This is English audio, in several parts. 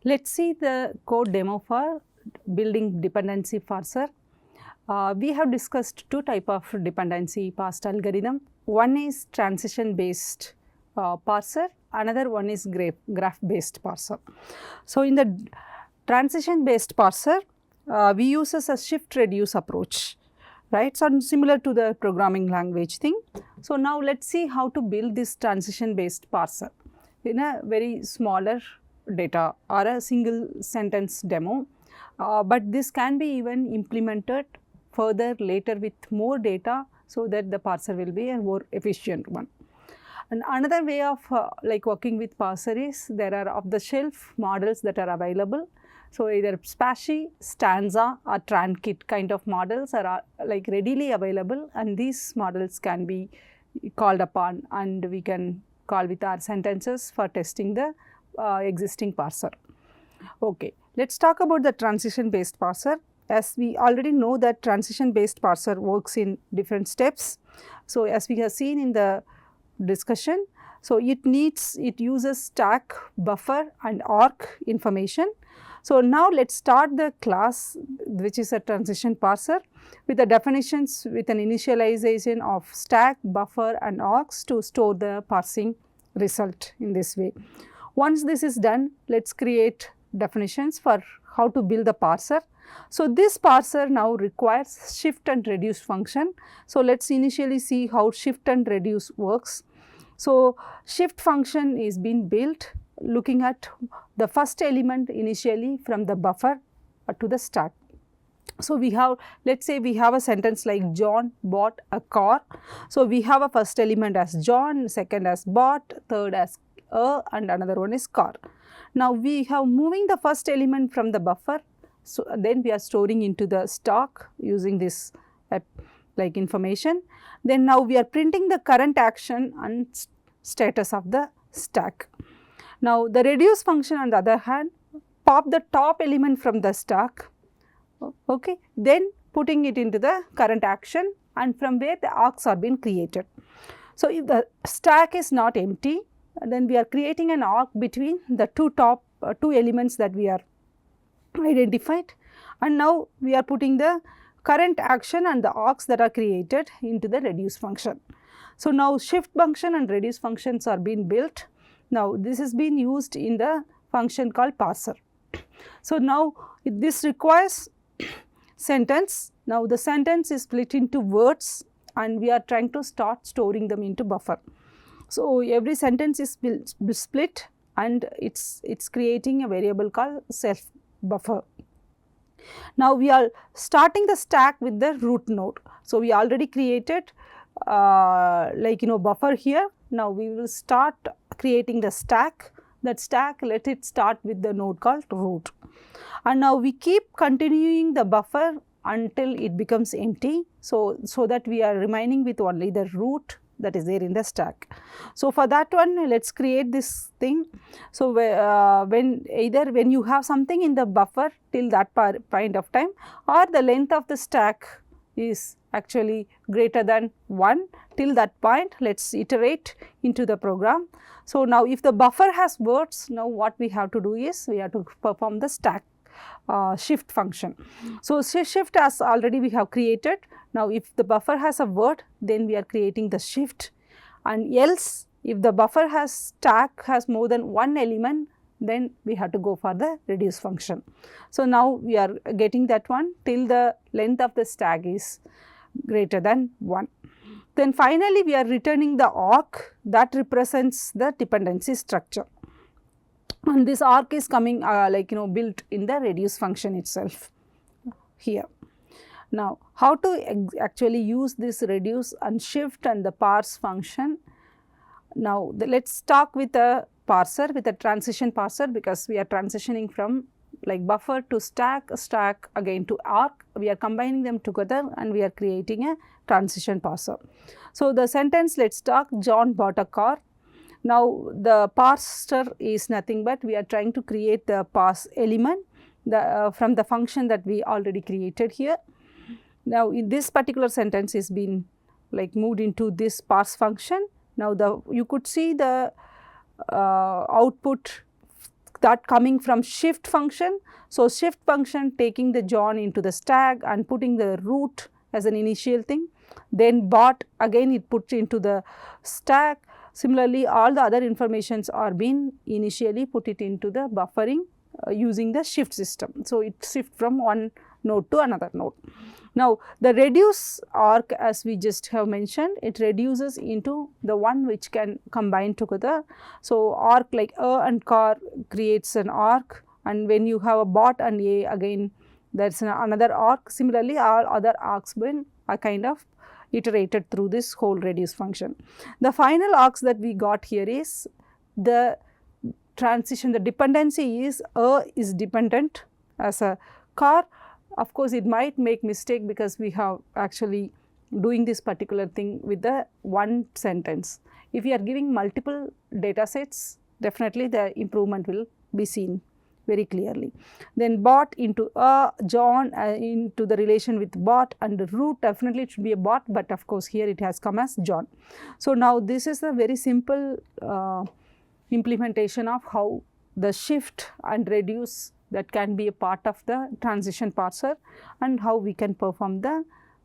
Let's see the code demo for building dependency parser. We have discussed two types of dependency parsed algorithm. One is transition based parser, another one is graph based parser. So, in the transition based parser, we use a shift reduce approach, right. So, similar to the programming language thing. So, now let us see how to build this transition based parser in a very smaller data or a single sentence demo, but this can be even implemented further later with more data, so that the parser will be a more efficient one. And another way of like working with parser is there are off the shelf models that are available. So, either Spatie, Stanza or Trankit kind of models are like readily available, and these models can be called upon, and we can call with our sentences for testing the existing parser. Okay, let us talk about the transition based parser. As we already know that transition based parser works in different steps. So, as we have seen in the discussion, so it uses stack, buffer and arc information. So, now let us start the class which is a transition parser with the definitions with an initialization of stack, buffer and arcs to store the parsing result in this way. Once this is done, let us create definitions for how to build the parser. So, this parser now requires shift and reduce function. So, let us initially see how shift and reduce works. So, shift function is being built looking at the first element initially from the buffer to the stack. So, we have, let us say we have a sentence like John bought a car. So, we have a first element as John, second as bought, third as and another one is car. Now, we have moving the first element from the buffer. So, then we are storing into the stock using this like information. Then now we are printing the current action and status of the stack. Now, the reduce function on the other hand pop the top element from the stack, okay, then putting it into the current action, and from where the arcs are being created. So, if the stack is not empty, then we are creating an arc between the two elements that we are identified, and now we are putting the current action and the arcs that are created into the reduce function. So, now shift function and reduce functions are being built. Now, this is being used in the function called parser. So, now this requires sentence. Now, the sentence is split into words and we are trying to start storing them into buffer. So, every sentence is split and it's creating a variable called self buffer. Now, we are starting the stack with the root node. So, we already created buffer here. Now, we will start creating the stack. That stack, let it start with the node called root, and now we keep continuing the buffer until it becomes empty. So that we are remaining with only the root that is there in the stack. So, for that one, let us create this thing. So, when you have something in the buffer till that point of time, or the length of the stack is actually greater than 1 till that point, let us iterate into the program. So, now if the buffer has words, now what we have to do is we have to perform the stack shift function. So, shift as already we have created. Now, if the buffer has a word, then we are creating the shift, and else if the buffer has stack has more than one element, then we have to go for the reduce function. So, now we are getting that one till the length of the stack is greater than 1. Then finally, we are returning the arc that represents the dependency structure, and this arc is coming built in the reduce function itself here. Now, how to actually use this reduce and shift and the parse function? Now, let us talk with a parser, with a transition parser, because we are transitioning from like buffer to stack, stack again to arc. We are combining them together and we are creating a transition parser. So, the sentence, let us talk John bought a car. Now, the parser is nothing but we are trying to create the parse element from the function that we already created here. Now, in this particular sentence is being like moved into this parse function. Now, you could see the output that coming from shift function. So, shift function taking the John into the stack and putting the root as an initial thing, then bot again it puts into the stack. Similarly, all the other informations are being initially put it into the buffering using the shift system. So, it shifts from one node to another node. Now, the reduce arc, as we just have mentioned, it reduces into the one which can combine together. So, arc like a and car creates an arc, and when you have a bot and a, again there is another arc. Similarly, all other arcs will are kind of iterated through this whole reduce function. The final arcs that we got here is the transition, the dependency is a is dependent as a car. Of course, it might make mistake because we have actually doing this particular thing with the one sentence. If you are giving multiple data sets, definitely the improvement will be seen very clearly. Then bot into a, John into the relation with bot, and the root definitely it should be a bot, but of course here it has come as John. So, now this is a very simple implementation of how the shift and reduce that can be a part of the transition parser and how we can perform the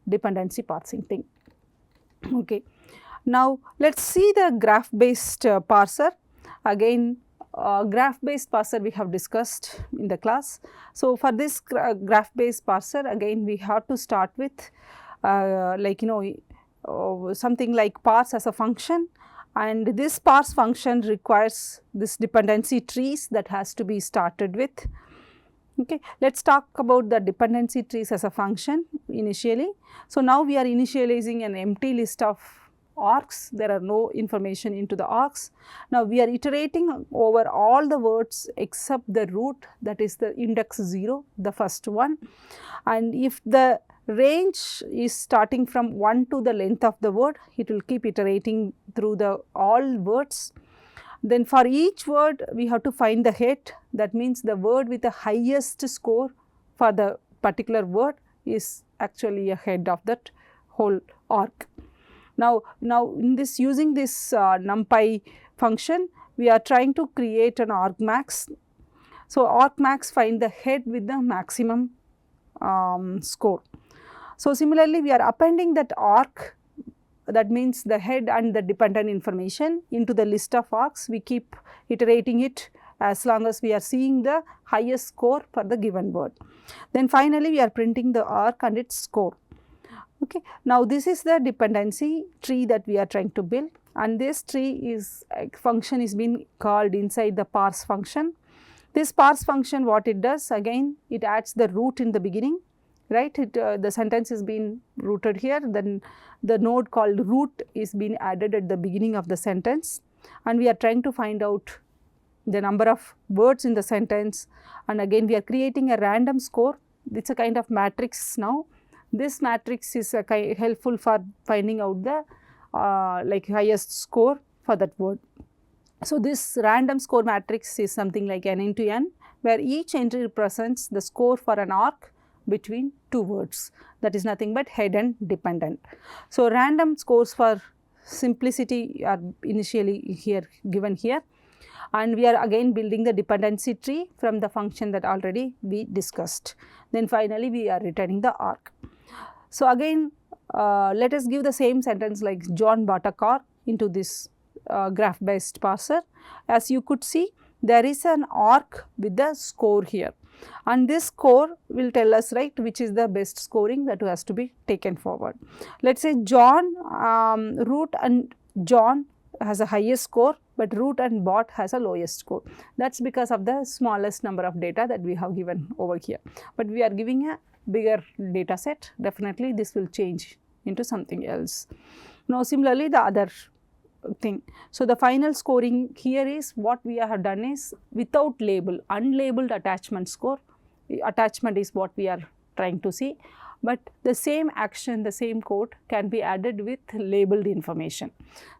dependency parsing thing. Okay. Now, let us see the graph based parser. Again, graph based parser we have discussed in the class. So, for this graph based parser, again we have to start with something like parse as a function, and this parse function requires this dependency trees that has to be started with. Okay. Let us talk about the dependency trees as a function initially. So, now we are initializing an empty list of arcs, there are no information into the arcs. Now, we are iterating over all the words except the root, that is the index 0, the first one, and if the range is starting from 1 to the length of the word, it will keep iterating through the all words. Then for each word we have to find the head, that means the word with the highest score for the particular word is actually a head of that whole arc. Now in this using this NumPy function, we are trying to create an argmax. So, argmax find the head with the maximum score. So, similarly, we are appending that arc, that means the head and the dependent information into the list of arcs. We keep iterating it as long as we are seeing the highest score for the given word. Then finally, we are printing the arc and its score. Okay. Now, this is the dependency tree that we are trying to build, and this tree is function is being called inside the parse function. This parse function, what it does, again it adds the root in the beginning, right. The sentence is being rooted here, then the node called root is being added at the beginning of the sentence, and we are trying to find out the number of words in the sentence, and again we are creating a random score. It is a kind of matrix now. This matrix is helpful for finding out the highest score for that word. So, this random score matrix is something like n into n, where each entry represents the score for an arc between two words, that is nothing but head and dependent. So, random scores for simplicity are initially here given here, and we are again building the dependency tree from the function that already we discussed. Then finally, we are returning the arc. So, again let us give the same sentence like John bought a car into this graph based parser. As you could see, there is an arc with the score here, and this score will tell us, right, which is the best scoring that has to be taken forward. Let us say John, root and John has a highest score, but root and bot has a lowest score. That is because of the smallest number of data that we have given over here, but we are giving a bigger data set, definitely this will change into something else. Now, similarly the other thing. So, the final scoring here is what we have done is without label, unlabeled attachment score. Attachment is what we are trying to see, but the same action, the same code can be added with labeled information.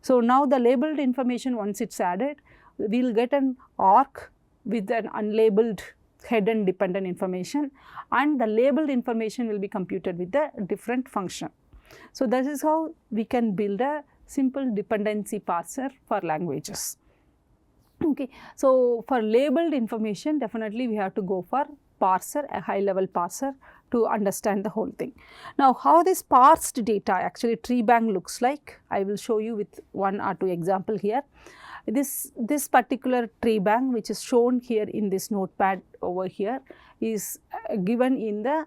So, now the labeled information, once it is added, we will get an arc with an unlabeled head and dependent information, and the labeled information will be computed with the different function. So, that is how we can build a simple dependency parser for languages. Okay, so for labeled information, definitely we have to go for parser, a high level parser, to understand the whole thing. Now, how this parsed data actually tree bank looks like, I will show you with 1 or 2 example here. This particular tree bank, which is shown here in this notepad over here, is given in the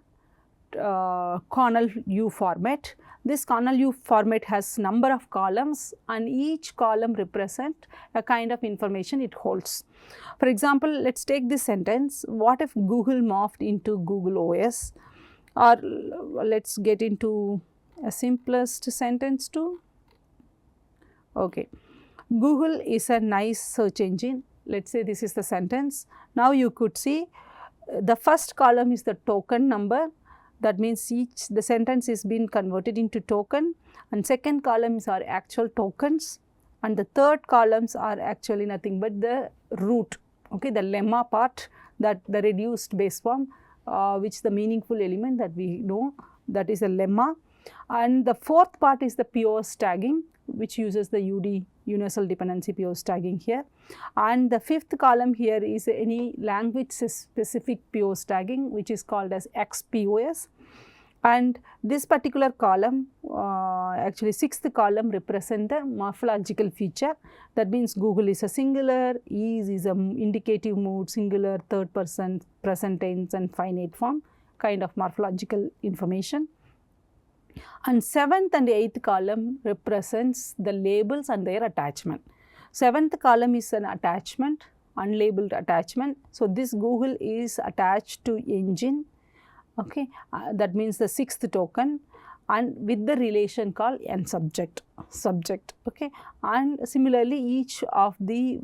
Cornell U format. This Cornell U format has number of columns, and each column represent a kind of information it holds. For example, let's take this sentence: what if Google morphed into Google OS? Or let's get into a simplest sentence too. Okay, Google is a nice search engine. Let's say this is the sentence. Now you could see the first column is the token number. That means the sentence is being converted into token, and second columns are actual tokens, and the third columns are actually nothing but the root, okay, the lemma part, that the reduced base form, which the meaningful element that we know, that is a lemma. And the fourth part is the POS tagging, which uses the UD, universal dependency POS tagging here. And the fifth column here is any language specific POS tagging, which is called as XPOS. And this particular column, actually sixth column, represent the morphological feature. That means Google is a singular, is a indicative mood, singular, third person, present tense and finite form kind of morphological information. And seventh and eighth column represents the labels and their attachment. Seventh column is an attachment, unlabeled attachment. So, this Google is attached to engine, okay, that means the sixth token, and with the relation called n subject, okay. And similarly, each of the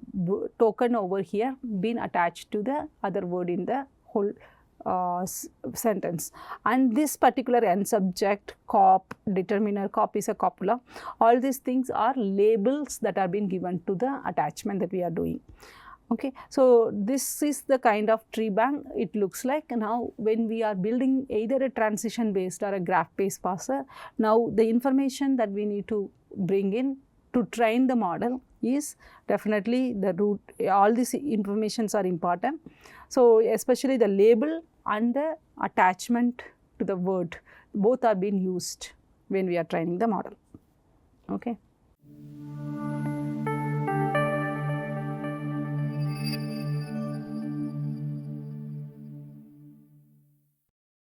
token over here been attached to the other word in the whole sentence. And this particular n subject, cop, determiner, cop is a copula, all these things are labels that are being given to the attachment that we are doing. Okay, so this is the kind of tree bank it looks like. Now, when we are building either a transition based or a graph based parser, now the information that we need to bring in to train the model is definitely the root. All these informations are important. So, especially the label and the attachment to the word, both are being used when we are training the model. Okay.